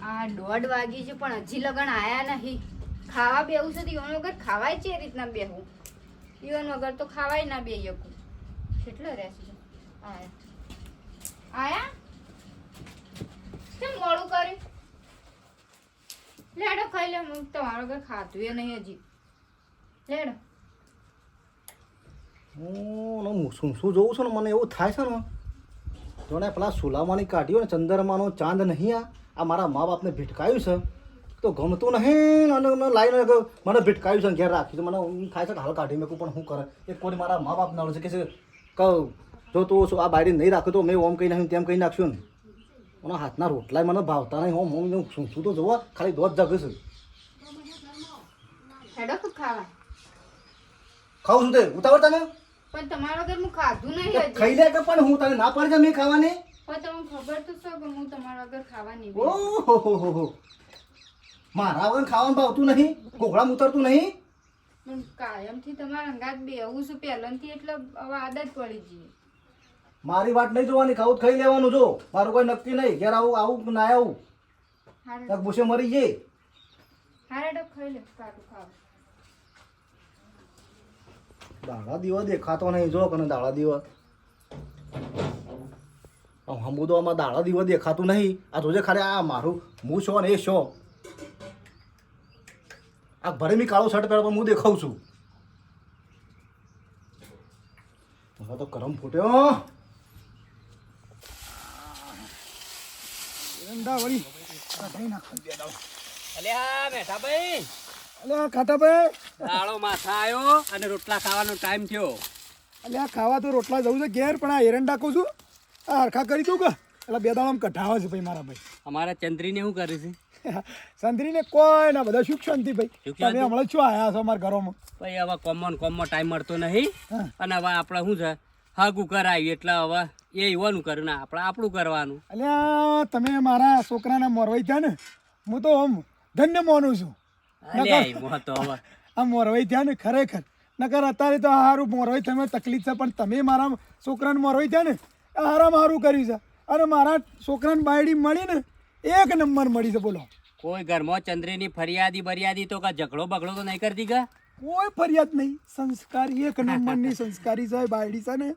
આ 1:30 વાગી છે પણ હજી લગન આયા નહીં. ખાવા બેવું છે તો ઈવન વગર ખાવાય છે રીતના બેહું. ઈવન વગર તો ખાવાય ના બે શકું. કેટલો રહેશે? આયા કેમ મોડું કર્યું? લેડો ખાઈ લે. હું તમારા વગર ખાતું એ નહીં હજી. લેડો. હું શું જોઉં છું ને મને એવું થાય છે ને જોને પેલા સુલામાની કાઢ્યો ને ચંદ્રમાનો ચાંદ નહીં આ મારા મા બાપને ભીટકાયું છે તો ગમતું નહીં અને લાઈને મને ભીટકાયું છે ઘેર રાખ્યું છે મને થાય છે કે હાલ કાઢી મેકું પણ શું કરે એક કોઈ મારા મા બાપ ના છે કે કહું જો તું આ બાયડી નહીં રાખ્યું તો મેં ઓમ કહી નાખ્યું તેમ કહી નાખ્યું ને મને હાથના રોટલાય મને ભાવતા નહીં હોમ હું શું તો જોવા ખાલી દોધ જગે છે હેડો શું ખાવા? ખાવું છું તે ઉતાવળ તને પણ તમારા વગર હું ખાધું નહીં હજી. ખાઈ લે કે પણ હું તને ના પાડી મેં ખાવાની પણ તમને ખબર તો છે કે હું તમારા વગર ખાવા નહીં. ઓહો મારા વગર ખાવાનું ભાવતું નહીં કોકડા ઉતરતું નહીં પણ કાયમથી તમારા અંગાત બેહું છું પહેલાંથી એટલે હવે આદત પડી ગઈ. મારી વાત નહીં જોવાની ખાવું ખાઈ લેવાનું જો મારું કોઈ નક્કી નહીં ઘેર આવું ના આવું હારે ભૂસે મરી જઈએ હારે ખાઈ લે કાઢું ખાવા. દાડા દીવા દેખાતો નહીં જો કને દાડા દીવા હમું તો આમાં દાડા દીવા દેખાતું નહીં આ જોજે ખાલી આ મારું હું છો ને એ શો આ ભરે મી કાળો શર્ટ પહેરવા હું દેખાઉં છું હવે તો કરમ ફૂટ્યો વળી અલ્યા બેઠા ભાઈ અલ્યા ખાટાભાઈ દાળો માથા આવ્યો અને રોટલા ખાવાનો ટાઈમ થયો. અલ્યા ખાવા તો રોટલા જવું છે ઘેર પણ આ એરંડા કહું છું આ હરખા કરી દઉં કે એટલે બે દાડામાં કઢાવે છે ભાઈ મારા ભાઈ અમારા ચંદ્રીને શું કરે છે? સંતરીને કોઈ ના બધા સુખ શાંતિ ભાઈ સુખ શાંતિ? તમે હમણાં શું આવ્યા છો અમારા ઘરોમાં ભાઈ હવે કોમમાં ટાઈમ મળતો નહીં હા. અને હવે આપણે શું છે હાગું કરાવ્યું એટલે હવે એ યુવાનું કર્યું ને આપણે આપણું કરવાનું. અલ્યા તમે મારા છોકરાના મોરવાઈ થયા ને હું તો આમ ધન્ય માનું છું અલ્યા એ મોહ તો હવે આ મોરવાઈ થયા ને ખરેખર નકર અત્યારે તો હારું મોરવાઈ થયા તકલીફ છે પણ તમે મારા છોકરાને મોરવાઈ થયા ને હારામાં હારું કર્યું છે અને મારા છોકરાને બાયડી મળી ને એક નંબર મળી છે બોલો કોઈ ઘરમાં ચંદ્રીની ફરિયાદી બરિયાદી તો કા ઝઘડો બગડો તો નહીં કરતી કા? કોઈ ફરિયાદ નહીં સંસ્કારી એક નંબરની સંસ્કારી છે બાયડી છે ને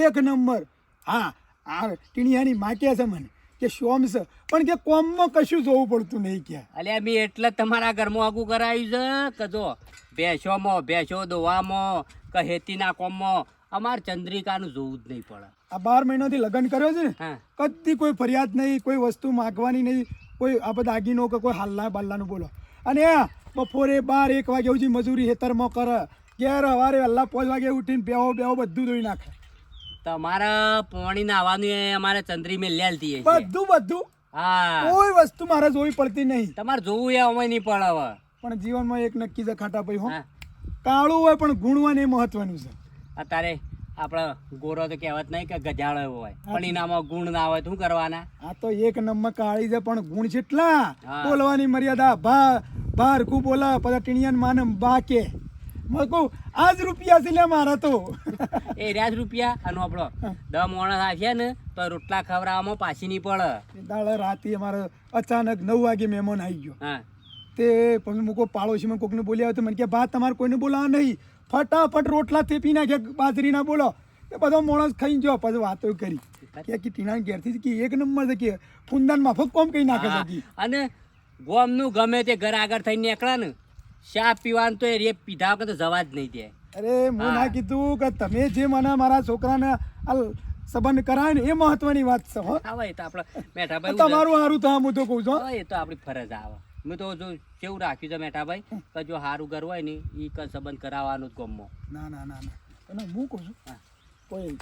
એક નંબર હા આ ટીણિયાની માં કહે છે મને કે શોમ છે પણ કે કોમમાં કશું જોવું પડતું નહીં કે અલ્યા મેં એટલે જ તમારા ઘરમાં આગું કરાવ્યું છે કે જો ભેંસો દોવામાં કે હેતીના કોમમાં અમારે ચંદ્રિકાનું જોવું જ નહીં પડે. આ 12 મહિનાથી લગ્ન કર્યો છે ને હા કદી કોઈ ફરિયાદ નહીં કોઈ વસ્તુ માગવાની નહીં કોઈ આપણે દાગીનો કે કોઈ હાલના બાલનાનું બોલો અને આ બપોરે 12-1 વાગે સુધી મજૂરી હેતરમાં કરે ઘેર સવારે વહેલા 5 વાગે ઉઠીને બેહો બધું ધોઈ નાખે તમારા પોણી નાવાનું એ અમારે ચંદ્રી મેં લેલતી છે. બધું હા કોઈ વસ્તુ મારે જોવી પડતી નહીં તમારે જોવું એ અમે નહીં પડે હવે. પણ જીવનમાં એક નક્કી છે ખાટા ભાઈ હો હા કાળું હોય પણ ગુણવાન એ મહત્વનું છે અત્યારે આપણે ગોરો તો કહેવત નહીં કે ગજાળો એવો હોય પણ એનામાં ગુણ ના હોય તો શું કરવાના? આ તો એક નંબર કાળી છે પણ ગુણ કેટલા હા. બોલવાની મર્યાદા ભાર કુ બોલા પછી ટીણિયાન માને બા કે મકુ આજ રૂપિયા છે લે મારા તો એ રહ્યા જ રૂપિયા અને આપણો 10 માણસ આવ્યા ને તો રોટલા ખવડાવવામાં પાછી નહીં પડે. દાડા રાતે અમારે અચાનક 9 વાગે મહેમાન આવી ગયો હા તે પછી મૂકો પાડોશીમાં કોકને બોલી આવ્યો તો મને કે બા તમારે કોઈને બોલાવા નહીં ફટાફટ રોટલા થેપી નાખ્યા બાજરીના બોલો એ બધો માણસ ખાઈ ગયો પછી વાતો કરી કે ટીણા ઘેરથી કે એક નંબર છે કે ફૂંદાન માફક કોમ કઈ નાખે છે કે અને ગોમનું ગમે તે ઘર આગળ થઈને નીકળે ને ચા પીવાનું તો એ રેપ પીધા વગર તો જવા જ નહીં દે. અરે હું ના કીધું કે તમે જે મને મારા છોકરાને આ સંબંધ કરાય ને એ મહત્વની વાત છે હો આવે તો આપણે મેઠાભાઈ તમારું સારું થાય હું તો કહું છું એ તો આપણી ફરજ આવે. મેં તો જો કેવું રાખ્યું છે મેઠાભાઈ કે જો સારું ઘર હોય ને એ સંબંધ કરાવવાનું જ ગમમાં. ના અને હું કહું છું કોઈ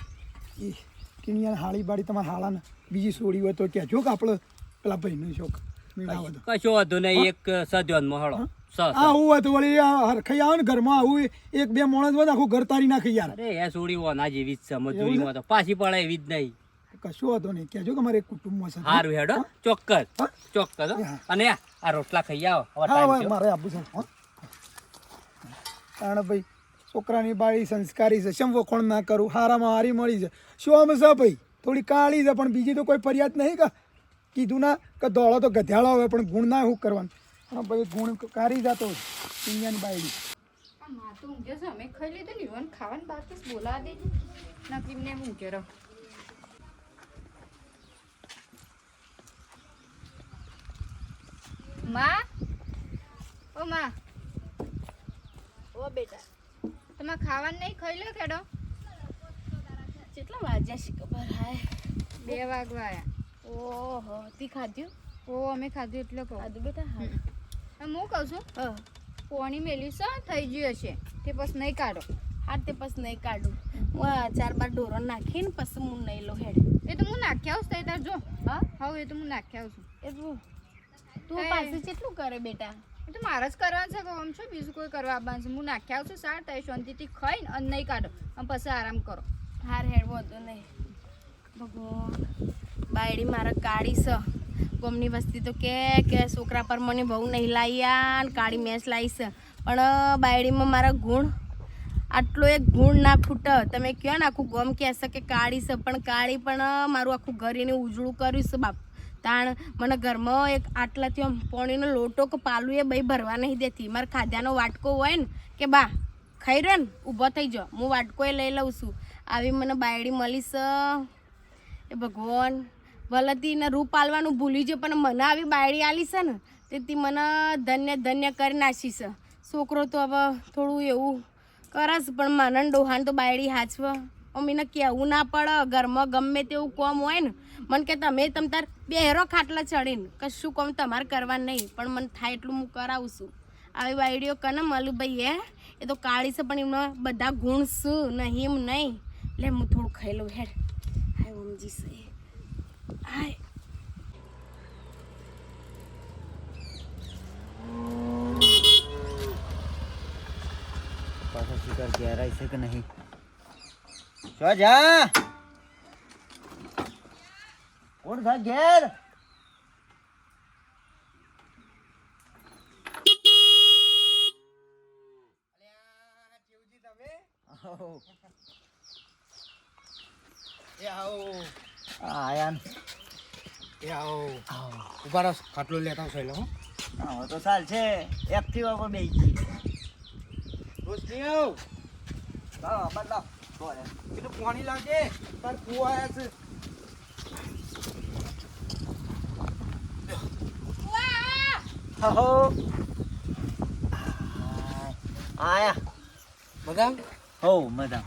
એ ટીણિયા હાળી બાળી તમારા હાળાને બીજી છોડી હોય તો કહેજો કે આપણે પેલા ભાઈનો શોખ મેળાવો તો કશો વાંધો નહીં એક સદ્યોનમાં હળો આવું હોય તો વળી હરખાઈ આવે ને ઘરમાં આવું 1-2 માણસ હોય આખું ઘર તારી નાખી યાર અરે એ સોડી ના જેવી જ છે મજૂરીમાં તો પાછી પડે એવી જ નહીં. કશું હતો નહીં કહેજો કે મારે એક કુટુંબમાં છે સારું હેડો ચોક્કસ હો. અને આ રોટલા ખાઈ આવો હવે હા time થયો. મારે આપવું છે કારણ ભાઈ છોકરાની બાળી સંસ્કારી છે શમ વખોણ ના કરું હારામાં હારી મળી છે શું આમ છે ભાઈ થોડી કાળી છે પણ બીજી તો કોઈ ફરિયાદ નહીં કે કીધું ના કે દોડો તો ગધેડો આવે પણ ગુણ ના શું કરવાનું અને ભાઈ ગુણ કાઢી જતો ટીંગાની બાયડી. આ માં તો ઊંઘે છે અમે ખાઈ લીધું ને ઈવન ખાવાનું બાકી છે, બોલાવા દેજે નકીમને એમ ઊંઘે રહો. માં ઓ માં ઓ બેટા તમે ખાવાનું નહીં ખાઈ લો કેડો? કેટલા વાગ્યા છે ખબર હાય? 2 વાગવા આયા. ઓહો તી ખાધ્યું? ઓ અમે ખાધું એટલે કહું. ખાધું બેટા હા. હું કહું છું પોણી મેલ્યું છે થઈ ગયું હશે તે પછી નહીં કાઢો. હા તે પછી નહીં કાઢું હું 4-5 ઢોરો નાખીને પછી હું નહીં લો હેડ. એ તો હું નાખી આવું છું તાર જો. હા હવે એ તો હું નાખી આવું છું. એટલું તું કઈ? પાસે કેટલું કરે બેટા? એ તો મારે જ કરવાનું છે કહું છો, બીજું કોઈ કરવા આવવાનું છે. હું નાખી આવું છું સાર તારી શાંતિથી ખાઈને અને નહીં કાઢો અને પછી આરામ કરો. હાર હેડ વધુ નહીં. ભગવાન બાયડી મારા કાળી છે ગમની વસ્તી તો કે છોકરા પર મને બહુ નહીં લાવ્યા ને કાળી મેસ લાવી છે પણ બાયડીમાં મારા ગુણ આટલો એક ગુણ ના ખૂટ. તમે કહો ને આખું ગમ કહેશે કે કાળી છે પણ કાળી પણ મારું આખું ઘર એને ઉજળું કર્યું છે બાપ. તાણ મને ઘરમાં એક આટલાથી આમ પોણીનો લોટો કે પાલું એ ભાઈ ભરવા નહીં દેતી. મારા ખાધ્યાનો વાટકો હોય ને કે બા ખાઈ રહ્યો ને ઊભો થઈ જાઓ હું વાટકો એ લઈ લઉં છું. આવી મને બાયડી મળી છે એ ભગવાન. ભલેથી રૂપ પાલવાનું ભૂલી ગયો પણ મને આવી બાયડી આલી છે ને તેથી મને ધન્ય ધન્ય કરી નાખી છે. છોકરો તો હવે થોડું એવું કરસ પણ મને ડોહાન તો બાયડી હાચવ. મમ્મીને કહેવું ના પડે ઘરમાં ગમે તેવું કોમ હોય ને મને કે તમે તાર બેહરો ખાટલા ચડીને કશું કોમ તમારે કરવા નહીં પણ મને થાય એટલું હું કરાવું છું. આવી બાયડીઓ કને મળું ભાઈ એ તો કાળી છે પણ એમનો બધા ગુણ શું નહીં એમ નહીં. એટલે હું થોડું ખાઈ લઉં હેડ. હાય મમજી છે હાય. પાછો શિકાર ઘેરાય છે કે નહીં? જો જા કોણ થા ઘેર? આયા ને ઉભા રહો, ખાટલો લેતા આવશો એટલે હું હવે તો ચાલ છે એક્ટિવા પર બેસી રોજ નહીં આવ બદલાવ એટલે પાણી લાગે તાર કુવો આયા છે. હો આયા બધા હો મજા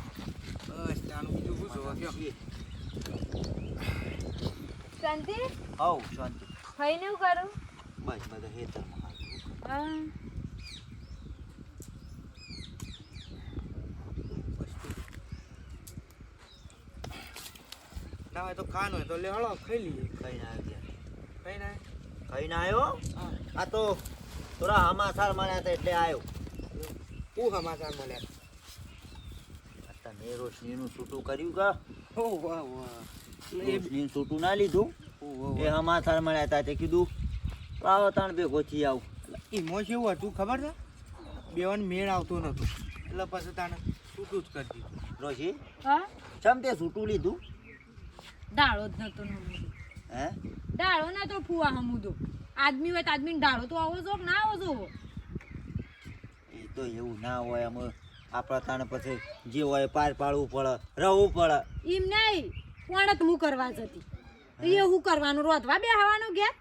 બસ ત્યાંનું બીજું શું જોવા ગયો? શાંતિ હો શાંતિ ખાઈને એવું કરું બસ બધા હેતરમાં ના હોય તો ખાન હોય તો લે હળો ખાઈ લઈએ. ખાઈને આવ્યો કઈ ના ખાઈને આવ્યો. આ તો થોડા હમાસાર મળ્યા હતા એટલે આવ્યો. હું સમાચાર મળ્યા? તમે રોશનીનું છૂટું કર્યું કા? ઓ વાહ વાહ રોશનીનું છૂટું ના લીધું એ હમાસાર મળ્યા હતા તે કીધું આવો તાણ ભેગો થી આવું. એમાં કેવું હતું ખબર છે? બેવાન મેળ આવતો નતો એટલે પછી તાને છૂટું જ કરી દીધું. રોશી હા ચમ તે છૂટું લીધું? ડાળો જ નતો નમુદો. હે ડાળો ના તો ફુવા હમુદો. આદમી હોય તો આદમીને ડાળો તો આવો છો કે ના આવો છો? એ તો એવું ના હોય અમે આપણા તાણે પછી જે હોય પાર પાડવું પડે રહેવું પડે. એમ નહીં પોણત હું કરવા જતી તો એ હું કરવાનું રોધવા બે હવાનું ઘેર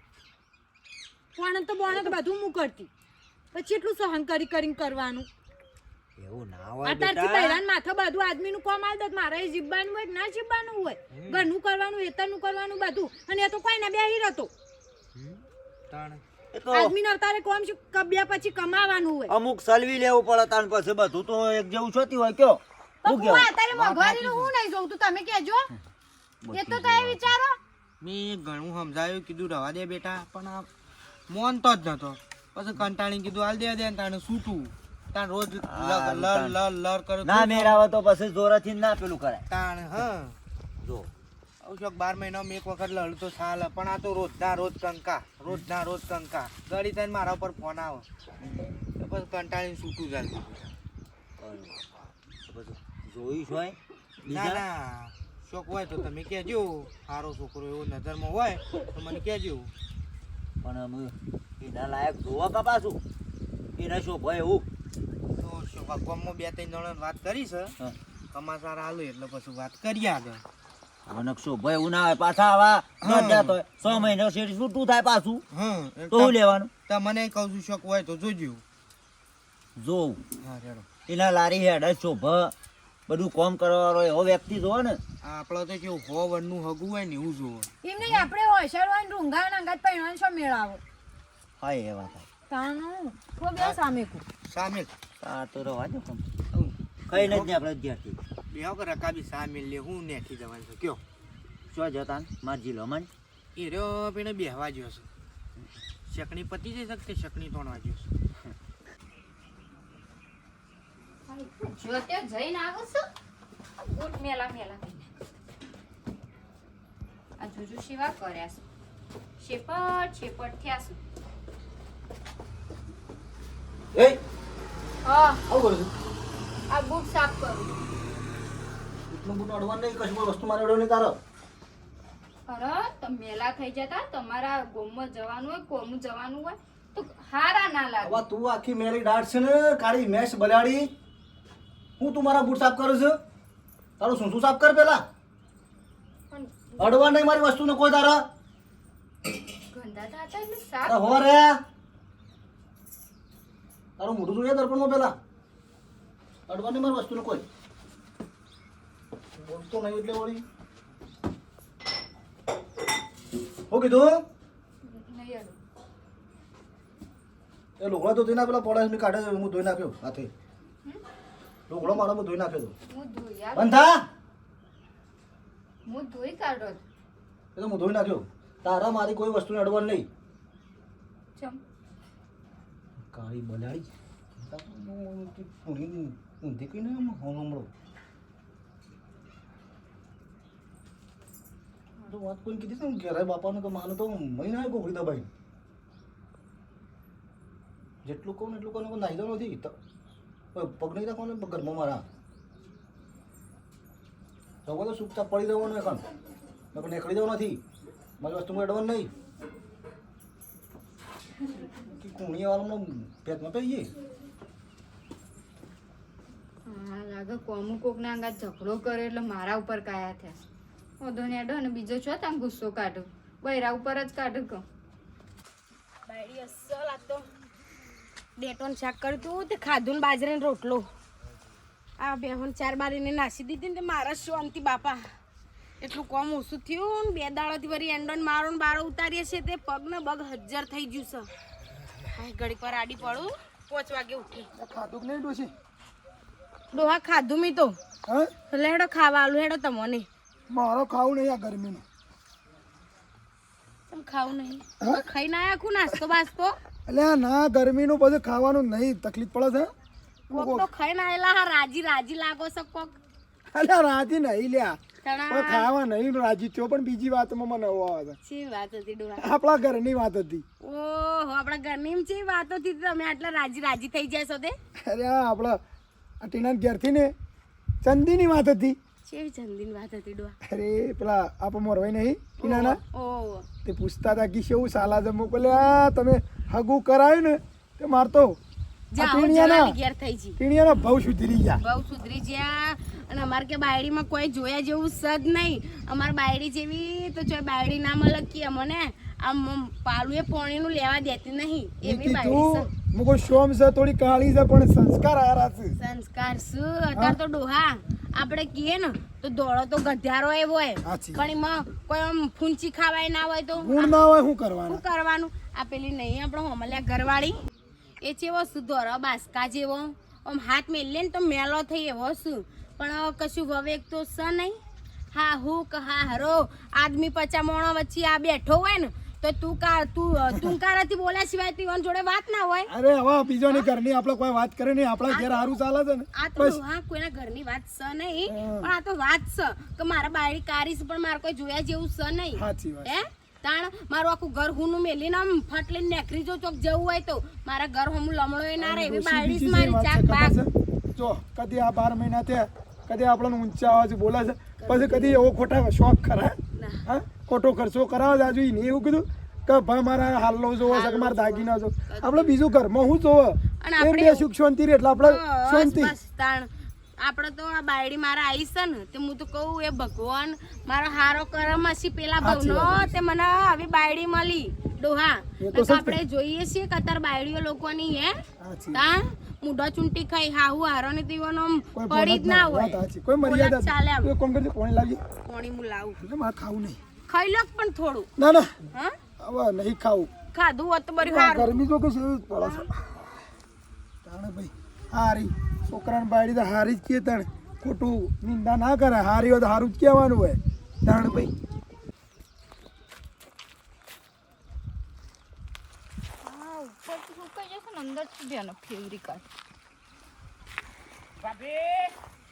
પોણત તો બોણત બધું હું કરતી પછી એટલું સહન કરીને કરવાનું. એવું ના હોય અત્યારથી બેટા. પહેલાં માથે બધું આદમીનું કોમ આવી દે મારે એ જીવવાનું હોય કે ના જીવવાનું હોય ઘરનું કરવાનું હેતરનું કરવાનું બધું અને એ તો કોઈ ના બેહી રહેતો તાણે એ તો આદમીને અવતારે કોમ શું કબ્યા પછી કમાવાનું હોય. અમુક સલવી લેવું પડે તાણ પછી બધું તો એક જેવું છોતી હોય કયો તો શું ફુવા કેવું? અત્યારે મોંઘવારીનું હું નહીં જોઉં તું તમે કહેજો એ તો તમે વિચારો. મેં ઘણું સમજાયું કીધું રવા દે બેટા પણ આ મોનતો જ નતો. પછી કંટાળી કીધું હાલ દે ને તાણે છૂટું તાણ રોજ લર કરો ના મેરાવે તો પછી જોરાથી ના પેલું કરાય. તાણ હા જો આવું ચોક 12 મહિનામાં એક વખત લડ તો ચાલે પણ આ તો રોજના રોજ કંકા ગળી થઈને મારા ઉપર ફોન આવે તો પછી કંટાળીને છૂટું ચાલતું. પછી જોઈશ હોય ના બીજા ના શોખ હોય તો તમે કહેજો, સારો છોકરો એવો નજરમાં હોય તો મને કહેજો. પણ અમે એના લાયક જોવા કા પાછું એના શોખ હોય એવું તો શોભા ગામમાં 2-3 જણાને વાત કરી છે, હા. સમાચાર આલો એટલે પછી વાત કરીએ આગળ. મને શોખ હોય એવું ના હોય પાછા આવા ન જતો હોય 6 મહિના શેરી છૂટું થાય પાછું હા તો શું લેવાનું તમને કહું છું શોખ હોય તો જોજો. જોવું હા રેડો. એના લારી હેડ શોભ બધું કામ કરવાનો એવો વ્યક્તિ જોવે ને આપણે તો કેવું 100 વર્ષનું હગું હોય ને એવું જોવો. એમ નહીં આપણે હોશિયાર રૂંઘા અંગાત પહેરવાનો છો મેળાવો હા એ વાત તાનું તો બે સામે કુ સામેલ આ તો રવા દો કઈ નથી આપણે જ્યાંથી બેહો કે રકાબી સામેલ લે હું નેઠી જવાનું છે કયો. શું જતા મારજી લો મન એ રહ્યો પેને બેહવા જ્યો છે. શકણી પતી જઈ શકતે શકણી તોડવા જ્યો છે. જો ત્યાં જઈને આવો છો બૂટ મેલા મેલા કહીને. આ જુજુ શિવા કર્યા છે, શેપટ થયા છે. એ હા આવું કરું છું આ બૂટ સાફ કરું. એટલું બધું અડવાનું નહીં, કશું કોઈ વસ્તુ મારે અડવા નહીં તારો. અરે તમે મેલા થઈ જતા, તમારા ગોમમાં જવાનું હોય, કોમનું જવાનું હોય તો હારા ના લાગે. હવે તું આખી મેરી દાઢ છે ને કાળી મેશ બલાડી, હું તું મારા બૂટ સાફ કરું છું? તારું શું શું સાફ કર પેલા. પણ અડવા નહીં મારી વસ્તુને કોઈ તારા. ગંદા થતા એટલે સાફ. અરે હો રે, તારું મોઢું જોઈએ દર્પણમાં પેલા. અડવા નહીં મારી વસ્તુને કોઈ. બોલતો નહીં એટલે વળી હું કીધું નહીં અડું. એ લુગડો તો ધોઈ ના પેલા પોડા મેં કાઢે હું ધોઈ નાખ્યો હાથે. લુગડો મારો હું ધોઈ નાખ્યો તો હું ધોઈ આવું. બંધા હું ધોઈ કાઢો એ તો હું ધોઈ નાખ્યો. તારા મારી કોઈ વસ્તુને અડવાનું નહીં. ચમ કાળી બલાડી ઊંધી કઈ ને હમણો તો વાત કોઈ કીધી છે ને ઘેરાય બાપાને તો માનું તો મહી ના ગોખડી દબાઈ. જેટલું કહું ને એટલું કહું નાહી દો નથી પગ નહીં રાખવાનો ઘરમાં મારા. સગો તો ચૂપચાપ પડી દેવાનું એ કાન નીકળી જવું નથી. મારી વસ્તુમાં અડવાનું નહીં. કુણી વાળાનો પેટમાં પડી હા લાગે કોમું કોકના અંગાત ઝઘડો કરે એટલે મારા ઉપર કાયા થયા. ઓધો ને અડો ને બીજો છો તમે ગુસ્સો કાઢો, બૈરા ઉપર જ કાઢો કહું. બાયડી અસલ આ તો ડેટોન શાક કર્યું તું તે ખાધું ને બાજરાનો રોટલો. આ બેહોન 4 બારીને નાસી દીધી ને તે મારા શાંતિ બાપા. એટલું કોમ ઓછું થયું ને 2 દાડાથી વળી એન્ડોન મારો ને બારો ઉતારીએ છે તે પગ ને બગ હજ્જર થઈ ગયું છે. હા ઘડીક વાર આડી પડું 5 વાગે ઉઠી. ખાધું કે નહીં ડોશી? ડોહા ખાધું મી તો હા એટલે હેડો ખાવા આલું હેડો તમને. મારો ખાવું નહીં આ ગરમીનું. તમે ખાવું નહીં ખાઈને આયા આખું નાસ્તો બાસ્તો એટલે આ ના ગરમીનું બધું ખાવાનું નહીં તકલીફ પડે છે. કોક તો ખાઈને આયેલા હા રાજી રાજી લાગો છો કોક. અલ્યા રાજી નહીં લ્યા, તણા પણ ખાવા નહીં રાજી થયો. પણ બીજી વાતમાં મને નવો આવે છે. શી વાત હતી ડોહા? આપણા ઘરની વાત હતી. ઓહો આપણા ઘરની એમ છે વાતો થી તમે આટલા રાજી રાજી થઈ જશો તે? અરે આ આપણા આ ટીના ઘેરથી ને ચંદીની વાત હતી. કેવી ચંદીની વાત હતી ડોહા? અરે પેલા આપ મોરવાઈ નહીં ટીનાના ઓહો તે પૂછતા હતા કે કેવું સાલા છે. મોકલ્યા તમે હગું કરાયું ને તે મારતો જાઓ જણાની ઘેર થઈ જી. ટીણિયાના ભાવ સુધરી ગયા. બહુ સુધરી જ્યા અને અમારે કે બાયડીમાં કોઈ જોયા જેવું સદ નહીં. અમાર બાયડી જેવી તો જો બાયડી ના મળે કે અમને આમ પાલું એ પોણીનું લેવા દેતી નહીં એવી બાયડી છે. મુકો શોમ છે થોડી કાળી છે પણ સંસ્કાર આરા છે. સંસ્કાર શું અત્યારે તો ડોહા આપણે કહીએ ને તો દોડો તો ગધારો એવો હોય સાચી. પણ એમાં કોઈ આમ ફૂંચી ખાવાય ના હોય તો ગુણ ના હોય શું કરવાનું? શું કરવાનું? આ પેલી નહીં આપણો હોમલ્યા ઘરવાળી એ ચેવો સુધોરો બાસકા જેવો આમ હાથ મેલે ને તો મેલો થઈ એવો શું પણ કશું વવેક તો સ નહીં. હા હું હા હરો આદમી 50 મોણો વચ્ચે આ બેઠો હોય ને તો તું કારાથી બોલ્યા સિવાય તીવન જોડે વાત ના હોય. અરે હવે બીજોની ઘરની આપણે કોઈ વાત કરે નહીં. આપણા ઘેર સારું ચાલે છે ને આ તો હા કોઈના ઘરની વાત સ નહીં પણ આ તો વાત છે કે મારા બાયડી કારી છે પણ મારે કોઈ જોયા જેવું સ નહીં. સાચી વાત. હે તાણ મારું આખું ઘર હુંનું મેલીને આમ ફટ લઈને નેકરી જો ચોક જવું હોય તો મારા ઘર હમું લમણો ના રહે એવી બાયડી છે મારી ચાક બાક. જો કદી આ 12 મહિના થયા કદી આપણને ઊંચા અવાજ બોલે છે પછી કદી એવો ખોટા શોખ ખરા હા ખોટો ખર્ચો કરાવે આજુ એને એવું કીધું કે ભાઈ મારા હાલનો જોવો છે કે મારા દાગીના જો આપણે બીજું ઘરમાં હું જોવો અને એ આપણે બે સુખ શાંતિ રે એટલે આપણે શાંતિ બસ તાણ આપણે તો આ બાયડી મારા આવીશ છે ને તે હું તો કહું એ ભગવાન મારો હારો કરમ હશે પેલા સાચી ભાવનો વાત. તે મને આવી બાયડી મળી ડોહા એ તો નકર આપણે જોઈએ છીએ કે અત્યારે બાયડીઓ લોકોની હે સાચી તાણ મુઢા ચૂંટી ખાઈ હાહુ હારો ને દીવાનો કોઈ પડી જ ના વાત હોય સાચી કોઈ બોલા મર્યાદા ચાલે આમ. કોઈ કોણ કરજે પાણી લાવી પાણી હું લાવું એટલે મારે ખાવું નહીં ખાઈ લો પણ થોડું ના ના હા હવે નહીં ખાવું ખાધું હોત તો બરી આ હારું ગરમી તો કે સેવી પડે છે તાણે ભાઈ હારી છોકરાને બાયડી તો હારી જ કે તાણે ખોટું નિંદા ના કરે હારી હોય તો હારું જ કહેવાનું હોય તાણે ભાઈ હા ઉપરથી સુકાઈ જશે ને અંદરથી બી આનો ફેવરી કાઢ ભાભી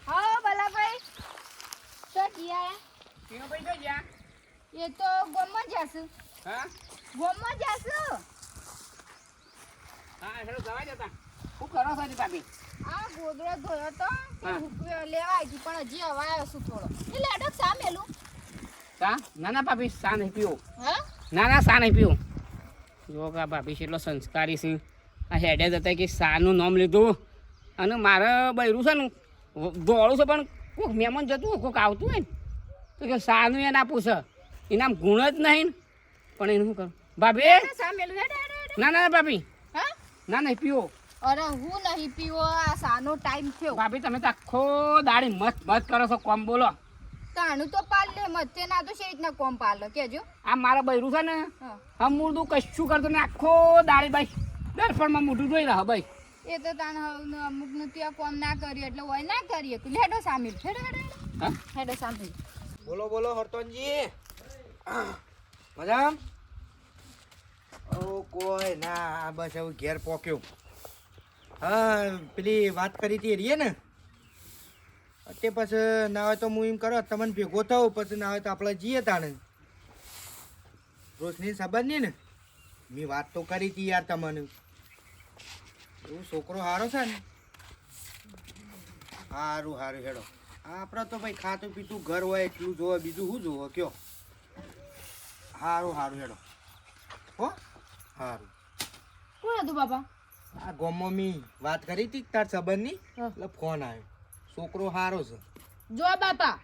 હા બલાભાઈ તો જીયા પીઓ ભાઈ જો જા એ તો ગોમમાં જશે હા ગોમમાં જશે હા હેડો જવા જતા શું કરો છો જી ભાભી આ ગોદડો ધોયો તો હા. લેવા આવી હતી પણ હજી હવા આવ્યો છું થોડો એટલે અડક સા મેલું સા ના ના ભાભી સા નહીં પીવો હા ના ના સા નહીં પીવું જો કે આ ભાભી કેટલો સંસ્કારી છે આ હેડે જતા કે સાનું નામ લીધું અને મારે બૈરું છે ને દોડું છે પણ કોઈક મહેમાન જતું હોય કોઈક આવતું હોય ને તો કે સાનું એને આપું છે એના ગુણ જ નહીં ને. પણ એનું શું કરું ભાભી સા મેલું હેડ હેડ હેડ. ના ના ભાભી હા ના નહીં પીવો અરે હું નહીં પીવો આ સાનો ટાઈમ થયો ભાભી તમે તો આખો દાડી મત મત કરો છો કોમ બોલો તાણું તો પાલ લે મતે ના તો શેરી રીતના કોમ પાલો કેજો આ મારા બૈરું છે ને હા હમ મૂળતું કશું કરતો ને આખો દાડી ભાઈ દર્પણમાં મોઢું જોઈ રહ્યા ભાઈ એ તો તાણ અમુક નું ત્યાં કોમ ના કર્યું એટલે હોય ના કરીએ તું હેડો સામેલ હેડો હેડો હેડો. હા હેડો સામેલ બોલો બોલો હરતોનજી મજામ ઓ કોઈ ના બસ હવે ઘેર પોક્યો હા પેલી વાત કરી હતી રીએ ને તે પછી ના હોય તો હું એમ કરો તમને ભેગો થઉં પછી ના હોય તો આપણે જઈએ તાણે રોશની ખબર નહીં ને મેં વાત તો કરી હતી યાર તમને એવું છોકરો સારો છે ને સારું સારું હેડો આપણે તો ભાઈ ખાતું પીતું ઘર હોય એટલું જોવે બીજું શું જોવે કયો સારું સારું હેડો હો સારું કોણ હતું બાપા આ ગામમાં મેં વાત કરી હતી તાર સંબંધની હા. એટલે ફોન આવ્યો છોકરો સારો છે જો બાપા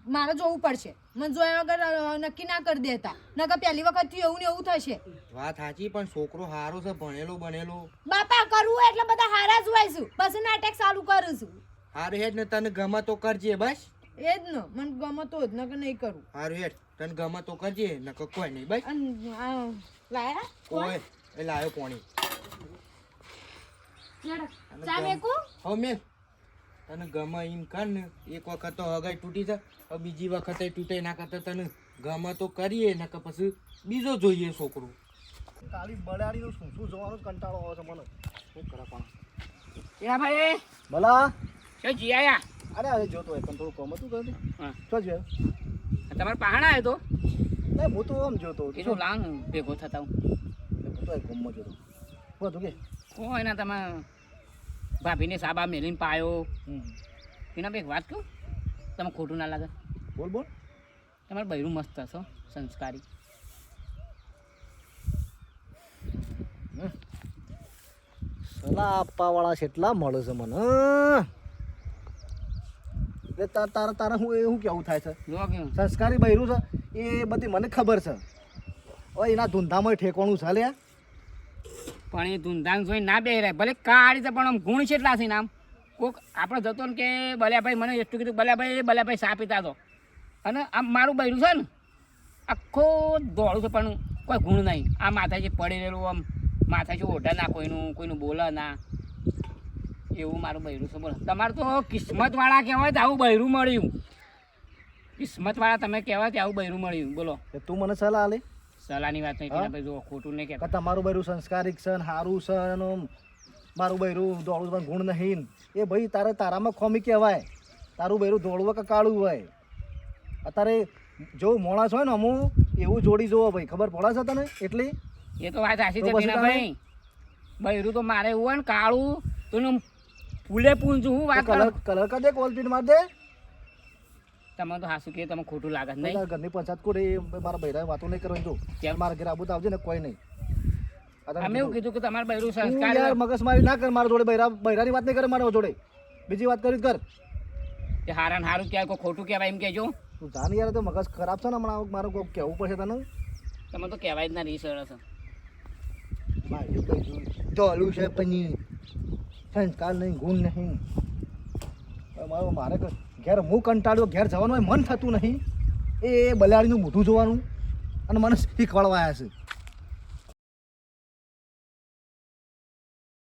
મારે જોવું પડશે મને જોયા વગર નક્કી ના કરી દેતા નકર પહેલી વખત થયું એવું ને એવું થશે વાત સાચી પણ છોકરો સારો છે ભણેલો બનેલો બાપા કરવું હોય એટલે બધા હારા જ હોય છું પછી નાટક ચાલુ કરું છું સારું હેડ ને તને ગમે તો કરજે બસ એ જ ને મને ગમતો જ નકર નહીં કરું સારું હેડ તને ગમે તો કરજે નકર કોઈ નહીં બસ અને આ લાયા કોઈ એ લાવ્યો પોણી ચા મેકું હો મેં તને ગમે એમ કર ને એક વખત તો હગાઈ તૂટી જાય હવે બીજી વખતે તૂટે ના કરતા તને ગમે તો કરીએ નકર પછી બીજો જોઈએ છોકરો કાળી બળાડીનું શું શું જોવાનો જ કંટાળો આવે છે મને શું કરે પણ યા ભાઈ ભલા શું જી આયા અરે અરે જોતો હોય પણ થોડું કોમ હતું તો હા શું છે તમારે પહાણા આવ્યો તો નહીં હું તો આમ જોતો હતો એનું લાંગ ભેગો થતા હું હું તો કોમમાં જોતો બધું કે કોઈ ના તમે ભાભીને સાબા મેલીને પાયો હમ એના બે એક વાત કહું તમે ખોટું ના લાગે બોલ બોલ તમારું બૈરું મસ્ત હશો સંસ્કારી સલાહ આપવાવાળા કેટલા મળે છે મને એટલે તારા હું એવું કેવું થાય છે જો કેવું સંસ્કારી બૈરું છે એ બધી મને ખબર છે હવે એના ધૂંધામાં ઠેકવાનું ચાલે પણ એ ધૂંધાન જોઈને ના બે રહે ભલે કાળી છે પણ આમ ગુણ કેટલા છે ને આમ કોક આપણે જતો ને કે બલ્યાભાઈ મને એટલું કીધું બલ્યાભાઈ સા પીતા હતો અને આમ મારું બૈરું છે ને આખો દોડું છે પણ કોઈ ગુણ નહીં આ માથા જે પડી રહેલું આમ માથા જે ઓઢા ના કોઈનું બોલે ના એવું મારું બૈરું છે બોલો તમારે તો કિસ્મતવાળા કહેવાય તો આવું બૈરું મળ્યું કિસ્મતવાળા તમે કહેવાય તો આવું બૈરું મળ્યું બોલો એ તું મને સલાહ આલી સલાહની વાત નહીં ટીના ભાઈ જો ખોટું નહીં કે કહેતા તમારું બૈરું સંસ્કારિક છે ને સારું છે અને મારું બૈરું દોડવું પણ ગુણ નહીં એ ભાઈ તારામાં ખોમી કહેવાય તારું બૈરું દોડવું કે કાળું હોય અત્યારે જો માણસ હોય ને અમુક એવું જોડી જોવો ભાઈ ખબર પડે છે તને એટલી એ તો વાત સાચી તો છે પછી ટીના ભાઈ બૈરું તો મારે એવું હોય ને કાળું તો એનું ફૂલે પૂન છું હું વાત કરો કલર કર દે કોલપીટ માર દે તમે તો હાસુ કે તમે ખોટું લાગે છે નહીં તારા ઘરની પંચાયત કોડે મારા બૈરા વાતો નહીં કરવાની જો કેમ? મારા ઘરે આબુ તો આવજે ને કોઈ નહીં અમે એવું કીધું કે તમારે બૈરું તું સંસ્કાર યાર મગજમારી ના કર મારા જોડે બૈરાની વાત નહીં કરે મારા જોડે બીજી વાત કરી કર કે હારા ને હારું ક્યાં કોઈ ખોટું કહેવાય એમ કહેજો તું જાણ યાર તો મગજ ખરાબ છે ને હમણાં મારે કોઈ કહેવું પડશે તને તમે તો કહેવાય જ ના રહી સરસ ચાલુ છે પની સંસ્કાર નહીં ગુણ નહીં મારે ઘેર હું કંટાળ્યો ઘેર જવાનું મન થતું નહીં એ બલાડીનું મોઢું જોવાનું અને મને શીખવાડવા આવ્યા છે